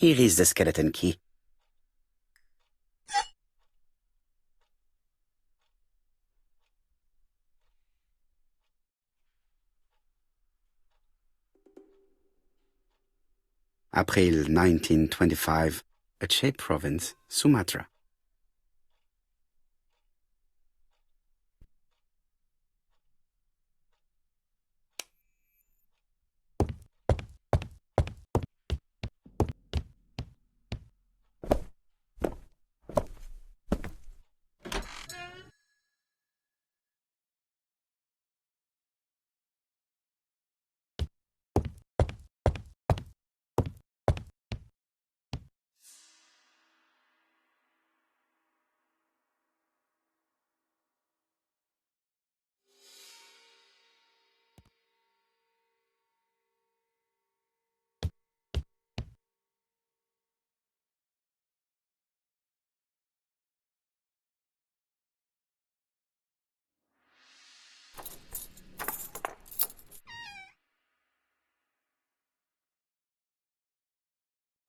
Here is the skeleton key. April 1925, Aceh Province, Sumatra.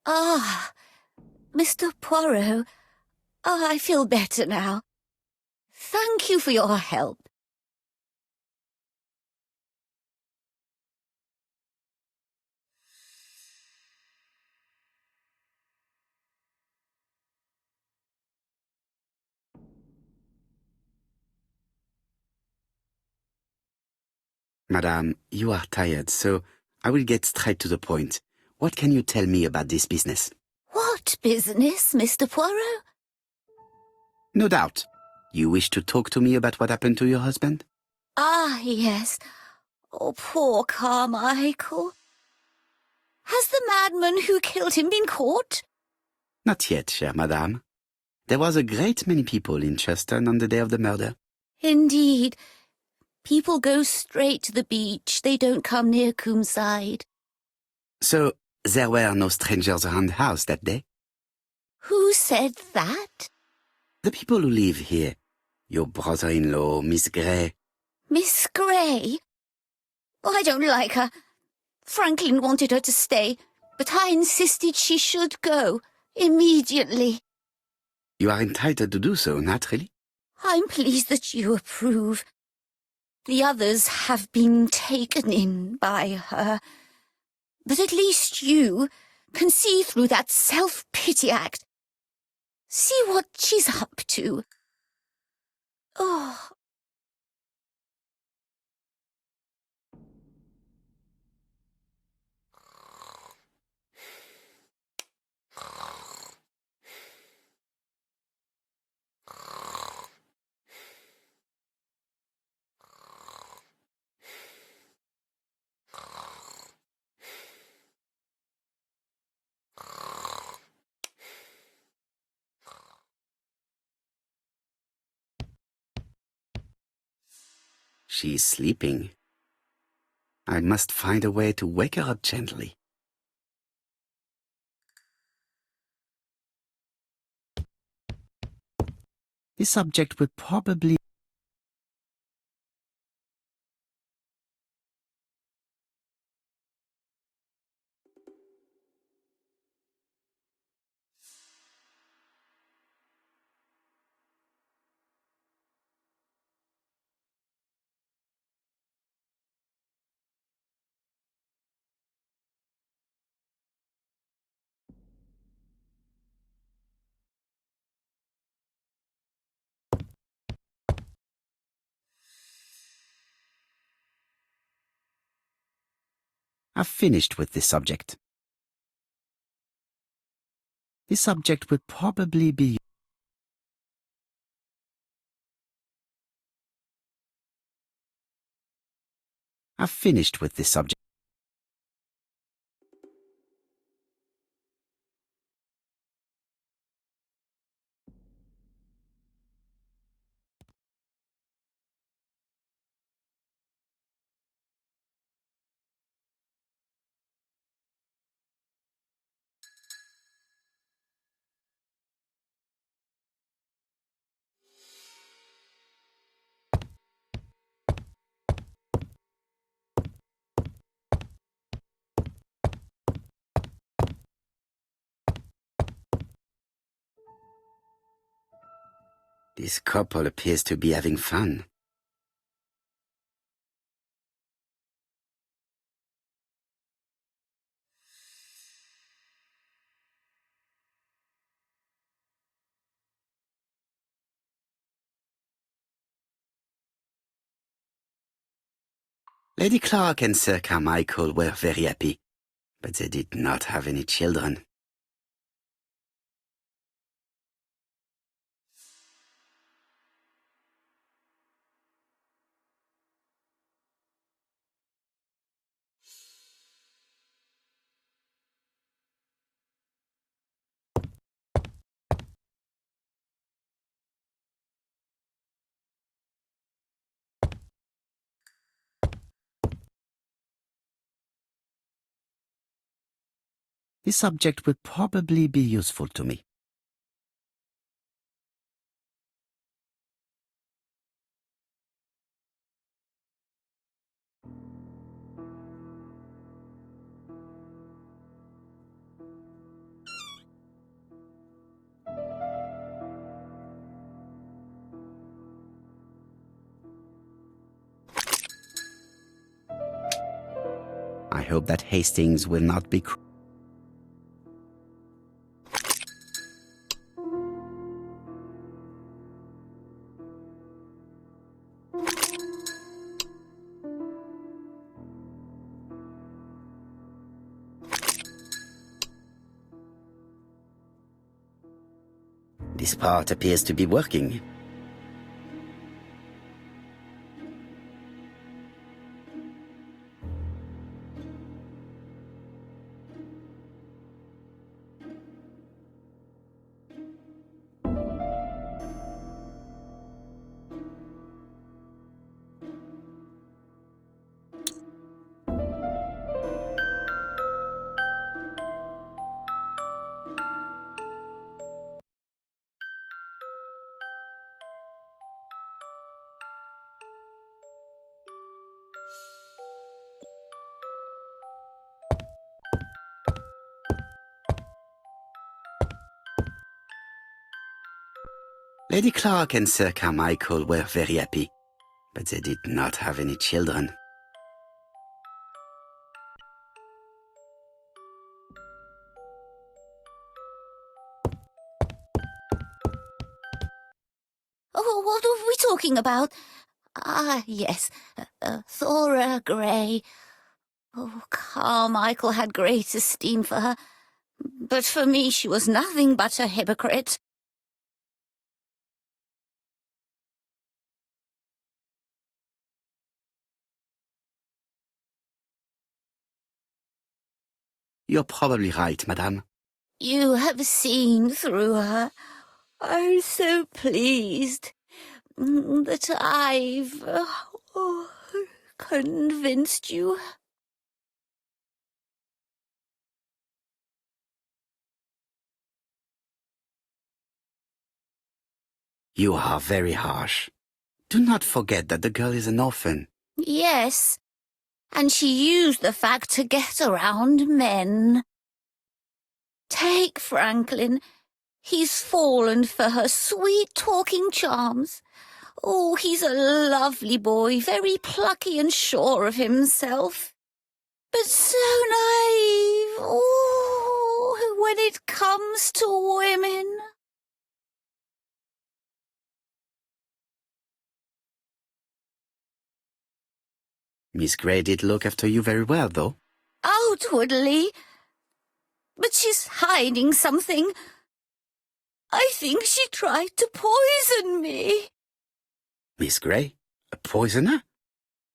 Ah, Mr. Poirot. I feel better now. Thank you for your help. Madame, you are tired, so I will get straight to the point. What can you tell me about this business? What business, Mr. Poirot? No doubt. You wish to talk to me about what happened to your husband? Ah, yes. Oh, poor Carmichael. Has the madman who killed him been caught? Not yet, chère madame. There was a great many people in Cheston on the day of the murder. Indeed. People go straight to the beach. They don't come near Coomside. So, there were no strangers around the house that day? Who said that? The people who live here. Your brother-in-law, Miss Gray. Miss Gray? Oh, I don't like her. Franklin wanted her to stay, but I insisted she should go, immediately. You are entitled to do so, naturally. I'm pleased that you approve. The others have been taken in by her. But at least you can see through that self-pity act. See what she's up to. Oh. She is sleeping. I must find a way to wake her up gently. This subject would probably... I've finished with this subject. This subject would probably be... I've finished with this subject. This couple appears to be having fun. Lady Clark and Sir Carmichael were very happy, but they did not have any children. This subject will probably be useful to me. I hope that Hastings will not be This part appears to be working. Lady Clark and Sir Carmichael were very happy, but they did not have any children. Oh, what are we talking about? Ah, yes, Thora Grey. Oh, Carmichael had great esteem for her, but for me she was nothing but a hypocrite. You're probably right, madame. You have seen through her. I'm so pleased that I've convinced you. You are very harsh. Do not forget that the girl is an orphan. Yes, and she used the fact to get around men. Take Franklin. He's fallen for her sweet-talking charms. Oh, he's a lovely boy, very plucky and sure of himself. But so naive, oh, when it comes to women. Miss Grey did look after you very well, though. Outwardly. But she's hiding something. I think she tried to poison me. Miss Grey? A poisoner?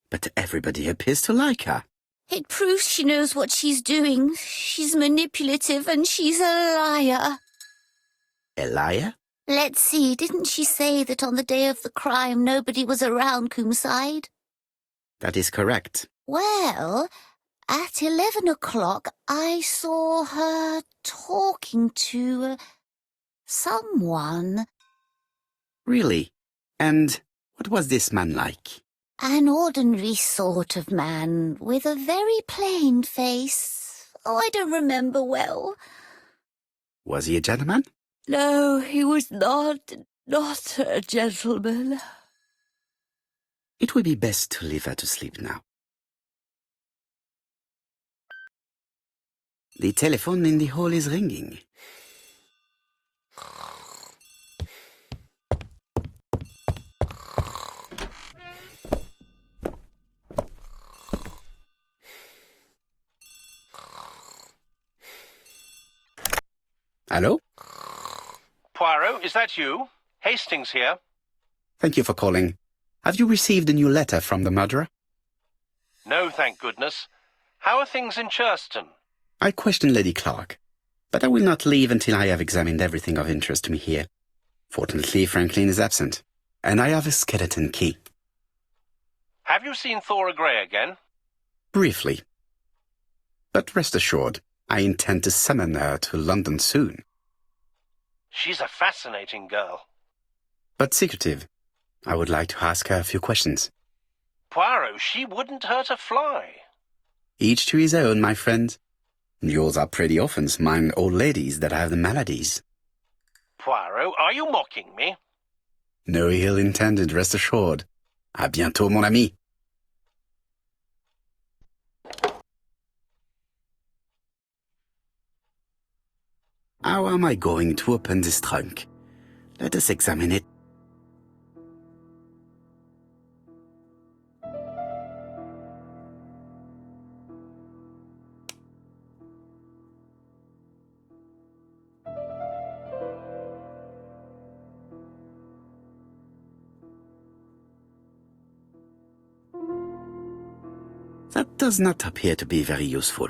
But everybody appears to like her. It proves she knows what she's doing. She's manipulative and she's a liar. A liar? Let's see, didn't she say that on the day of the crime nobody was around Coomside? That is correct. Well, at 11 o'clock I saw her talking to someone. Really? And what was this man like? An ordinary sort of man with a very plain face. Oh, I don't remember well. Was he a gentleman? No, he was not. not a gentleman. It would be best to leave her to sleep now. The telephone in the hall is ringing. Hello? Poirot, is that you? Hastings here. Thank you for calling. Have you received a new letter from the murderer? No, thank goodness. How are things in Churston? I questioned Lady Clark, but I will not leave until I have examined everything of interest to me here. Fortunately, Franklin is absent, and I have a skeleton key. Have you seen Thora Grey again? Briefly. But rest assured, I intend to summon her to London soon. She's a fascinating girl. But secretive. I would like to ask her a few questions. Poirot, she wouldn't hurt a fly. Each to his own, my friend. Yours are pretty orphans, mine old ladies that have the maladies. Poirot, are you mocking me? No ill intended, rest assured. À bientôt, mon ami. How am I going to open this trunk? Let us examine it. That does not appear to be very useful.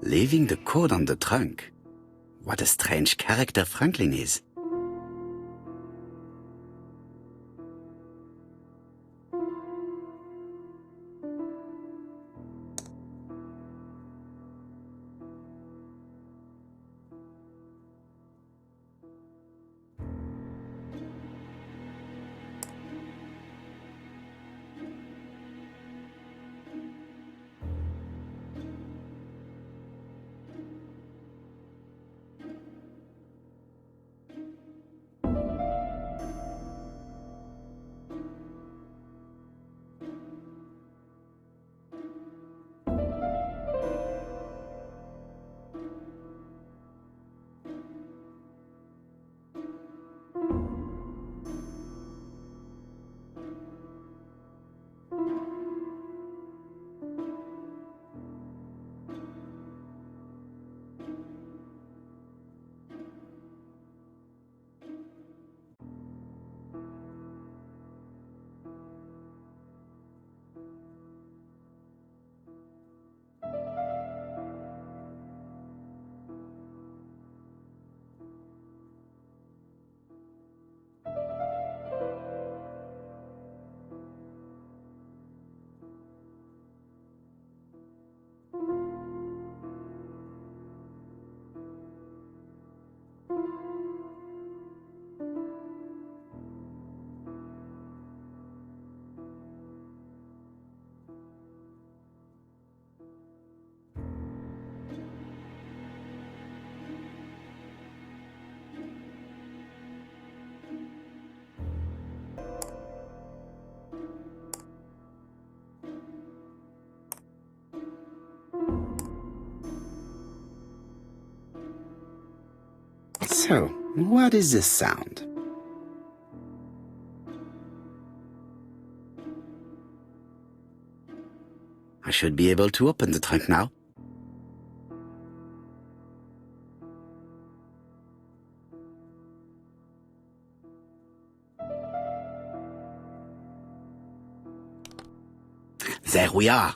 Leaving the code on the trunk. What a strange character Franklin is. So, what is this sound? I should be able to open the trunk now. There we are.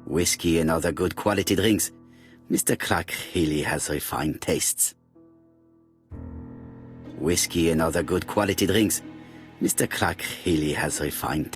Whiskey and other good quality drinks. Mr. Clark really has refined tastes. Whiskey and other good quality drinks. Mr. Clark really has refined.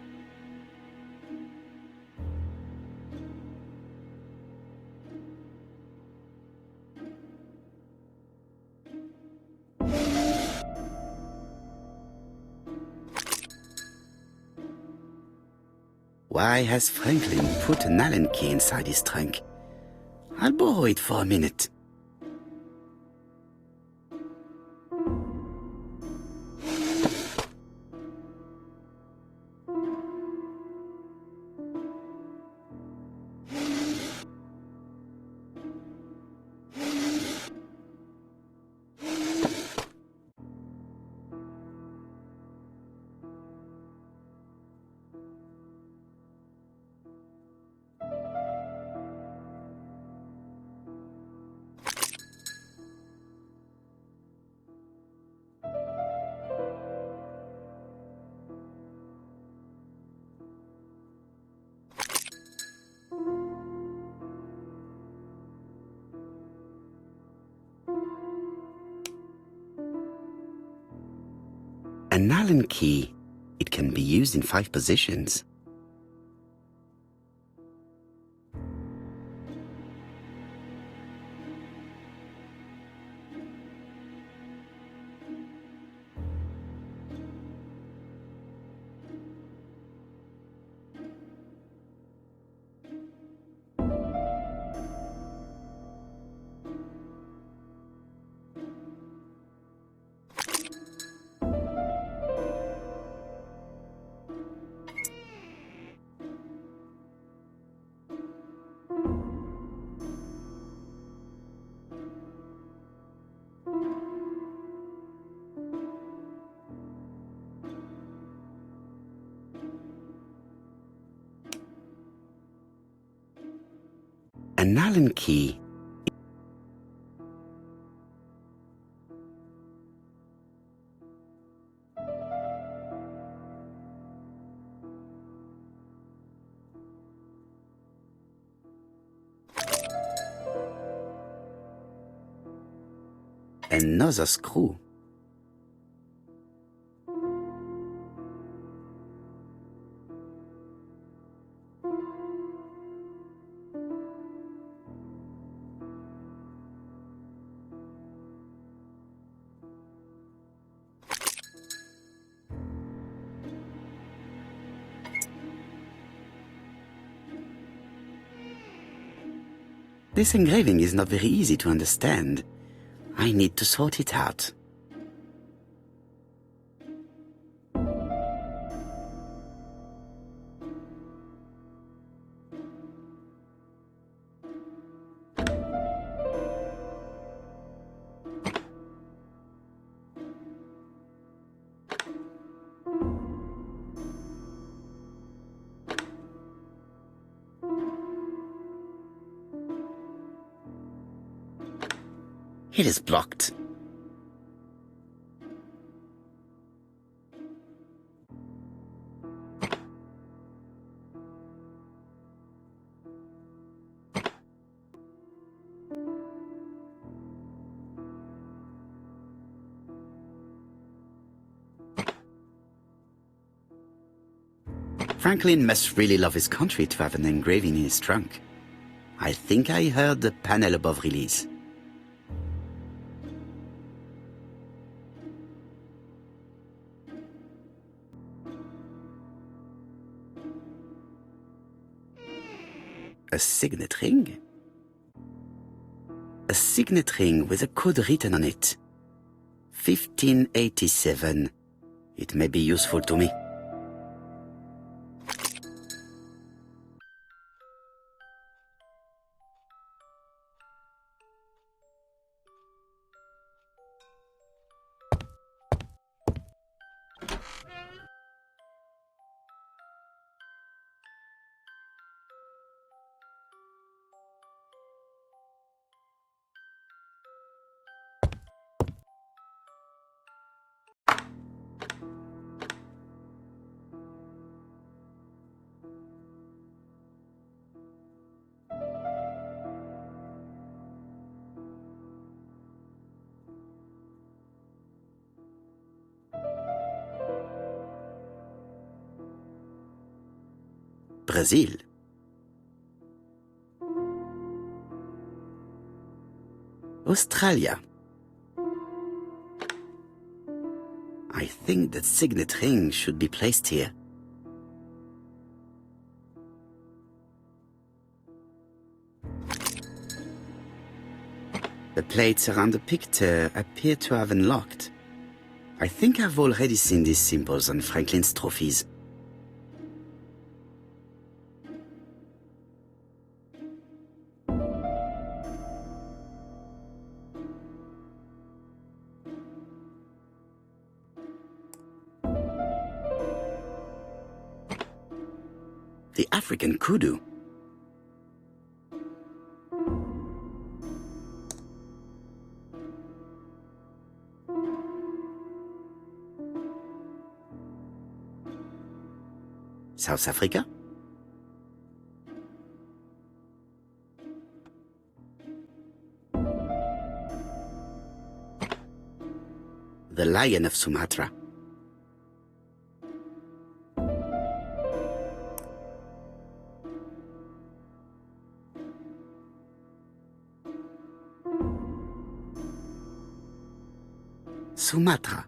Why has Franklin put an Allen key inside his trunk? I'll borrow it for a minute. An Allen key. It can be used in 5 positions. An Allen key. Another screw. This engraving is not very easy to understand. I need to sort it out. It is blocked. Franklin must really love his country to have an engraving in his trunk. I think I heard the panel above release. A signet ring? a signet ring with a code written on it. 1587. It may be useful to me. Brazil. Australia. I think that signet ring should be placed here. The plates around the picture appear to have unlocked. I think I've already seen these symbols on Franklin's trophies. The African kudu. South Africa. The Lion of Sumatra. Sumatra.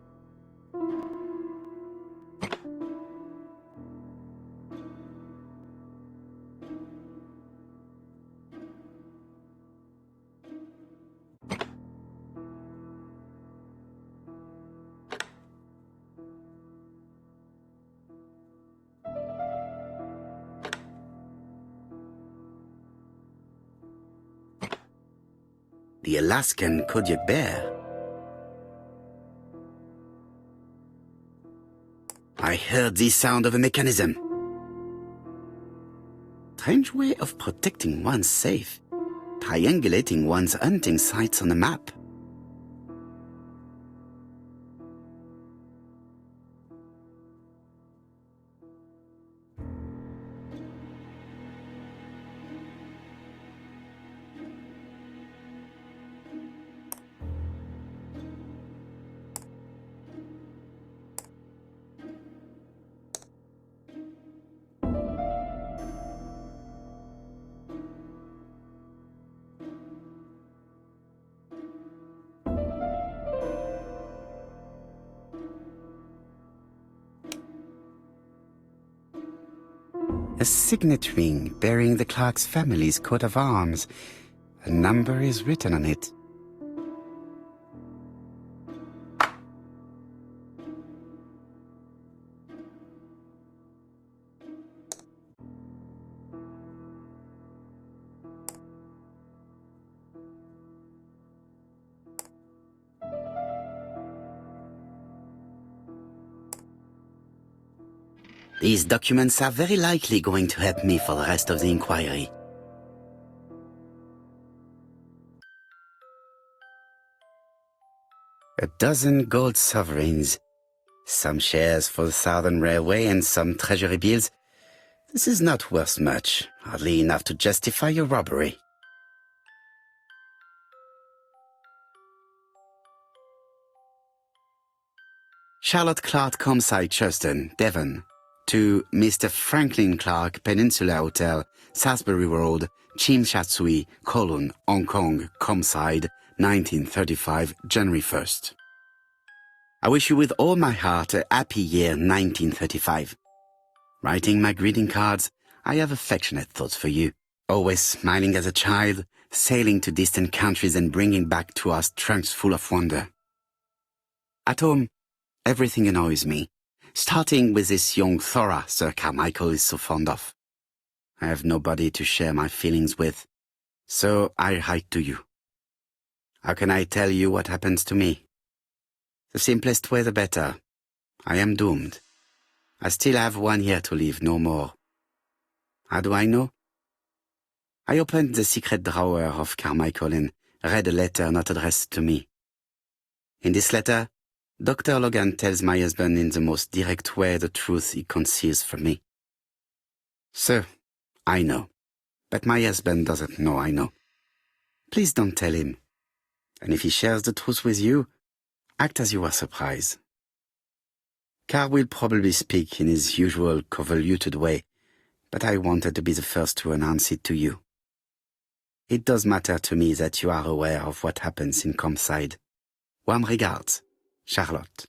The Alaskan Kodiak bear. I heard the sound of a mechanism. Strange way of protecting one's safe. Triangulating one's hunting sites on a map. A signet ring bearing the Clark's family's coat of arms. A number is written on it. These documents are very likely going to help me for the rest of the inquiry. A dozen gold sovereigns. Some shares for the Southern Railway and some treasury bills. This is not worth much, hardly enough to justify your robbery. Charlotte Clark, Comside, Churston, Devon. To Mr. Franklin Clark, Peninsula Hotel, Salisbury Road, Chim Sha Tsui, Kowloon, Hong Kong, Comside, 1935, January 1st. I wish you with all my heart a happy year 1935. Writing my greeting cards, I have affectionate thoughts for you. Always smiling as a child, sailing to distant countries and bringing back to us trunks full of wonder. At home, everything annoys me, starting with this young Thora Sir Carmichael is so fond of. I have nobody to share my feelings with, so I write to you. How can I tell you what happens to me? The simplest way the better. I am doomed. I still have 1 year to live, no more. How do I know? I opened the secret drawer of Carmichael and read a letter not addressed to me. In this letter, Dr. Logan tells my husband in the most direct way the truth he conceals from me. Sir, I know, but my husband doesn't know I know. Please don't tell him. And if he shares the truth with you, act as you are surprised. Carl will probably speak in his usual convoluted way, but I wanted to be the first to announce it to you. It does matter to me that you are aware of what happens in Comside. Warm regards, Charlotte.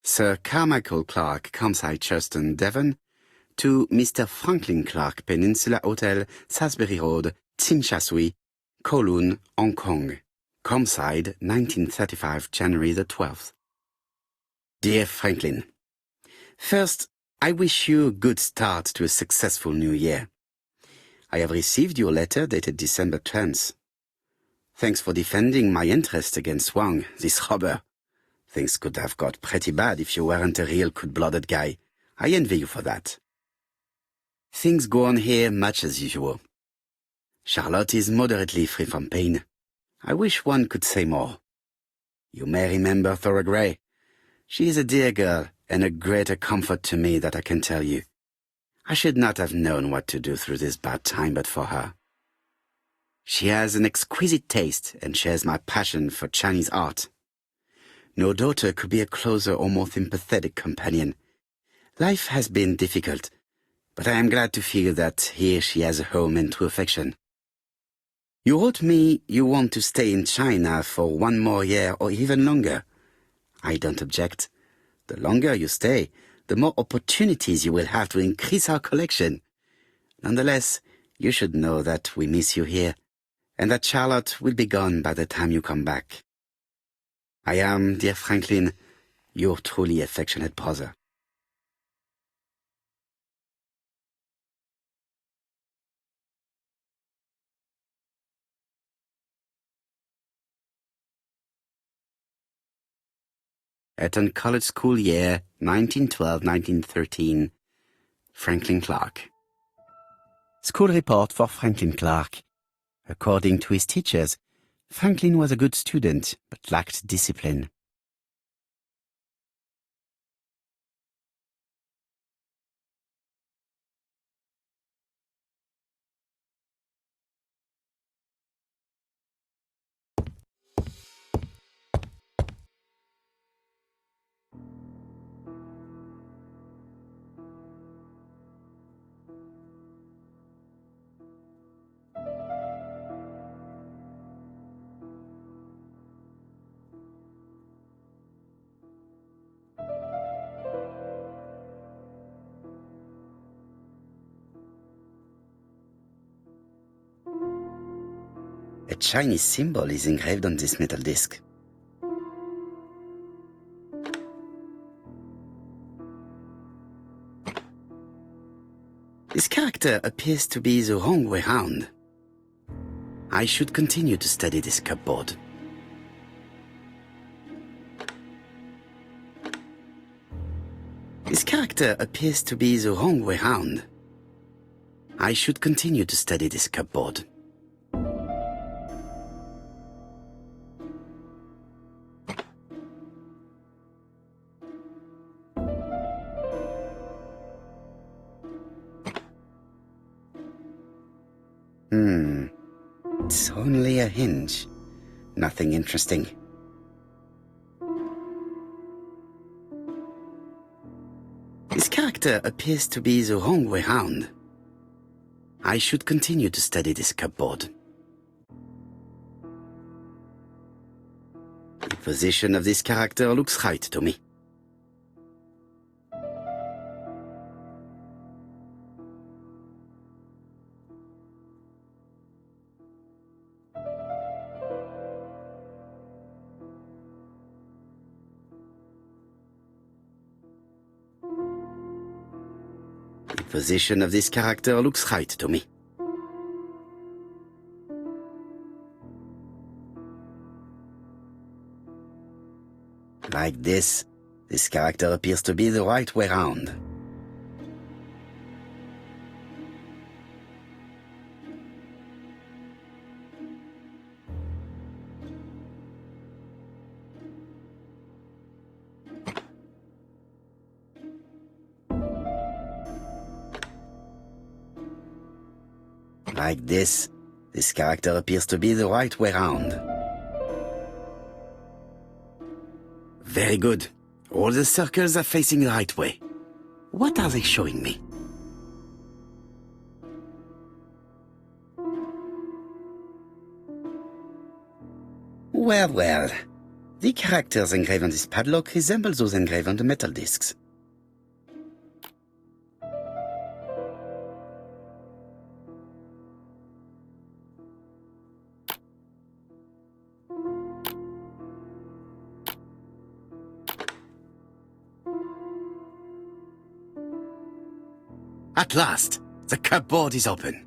Sir Carmichael Clark, Comside, Churston, Devon, to Mr. Franklin Clark, Peninsula Hotel, Salisbury Road, Tsim Kowloon, Hong Kong. Comside, 1935, January the 12th. Dear Franklin, first, I wish you a good start to a successful new year. I have received your letter dated December 10th. Thanks for defending my interest against Wang, this robber. Things could have got pretty bad if you weren't a real cold-blooded guy. I envy you for that. Things go on here much as usual. Charlotte is moderately free from pain. I wish one could say more. You may remember Thora Gray. She is a dear girl and a greater comfort to me that I can tell you. I should not have known what to do through this bad time but for her. She has an exquisite taste and shares my passion for Chinese art. No daughter could be a closer or more sympathetic companion. Life has been difficult, but I am glad to feel that here she has a home and true affection. You wrote me you want to stay in China for 1 more year or even longer. I don't object. The longer you stay, the more opportunities you will have to increase our collection. Nonetheless, you should know that we miss you here, and that Charlotte will be gone by the time you come back. I am, dear Franklin, your truly affectionate brother. Eton College School Year, 1912-1913. Franklin Clark. School report for Franklin Clark. According to his teachers, Franklin was a good student, but lacked discipline. A Chinese symbol is engraved on this metal disc. This character appears to be the wrong way round. I should continue to study this cupboard. This character appears to be the wrong way round. I should continue to study this cupboard. It's only a hinge. Nothing interesting. This character appears to be the wrong way round. I should continue to study this cupboard. The position of this character looks right to me. Position of this character looks right to me. Like this character appears to be the right way round. Like this character appears to be the right way round. Very good. All the circles are facing the right way. What are they showing me? Well, well. The characters engraved on this padlock resemble those engraved on the metal discs. At last, the cupboard is open.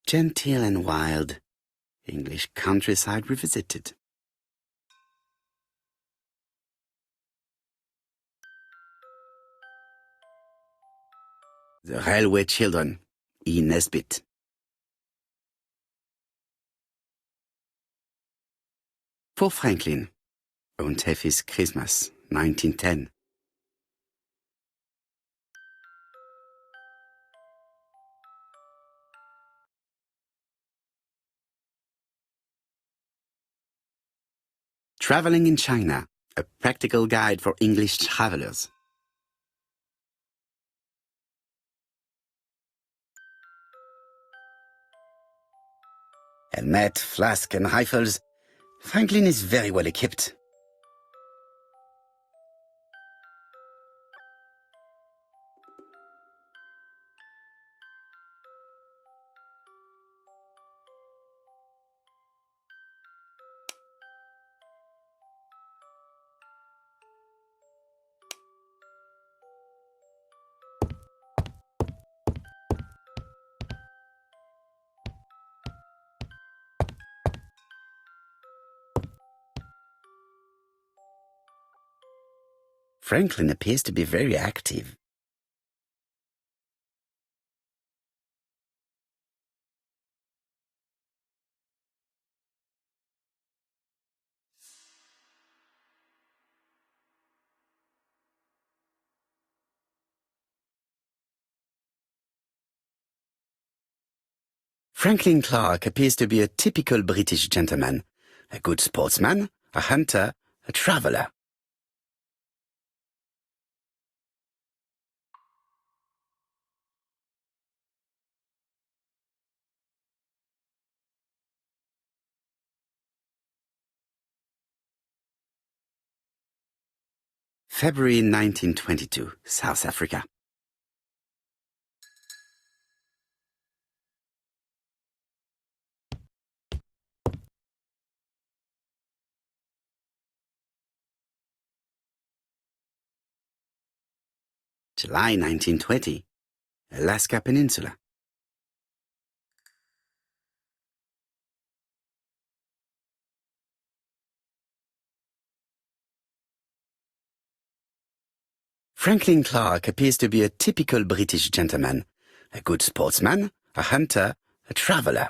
Genteel and wild, English countryside revisited. The Railway Children, E. Nesbit. For Franklin, Und Effie's Christmas, 1910. Traveling in China, a practical guide for English travelers. Helmet, flask, and rifles. Franklin is very well equipped. Franklin appears to be very active. Franklin Clark appears to be a typical British gentleman, a good sportsman, a hunter, a traveler. February 1922, South Africa. July 1920, Alaska Peninsula. Franklin Clark appears to be a typical British gentleman, a good sportsman, a hunter, a traveler.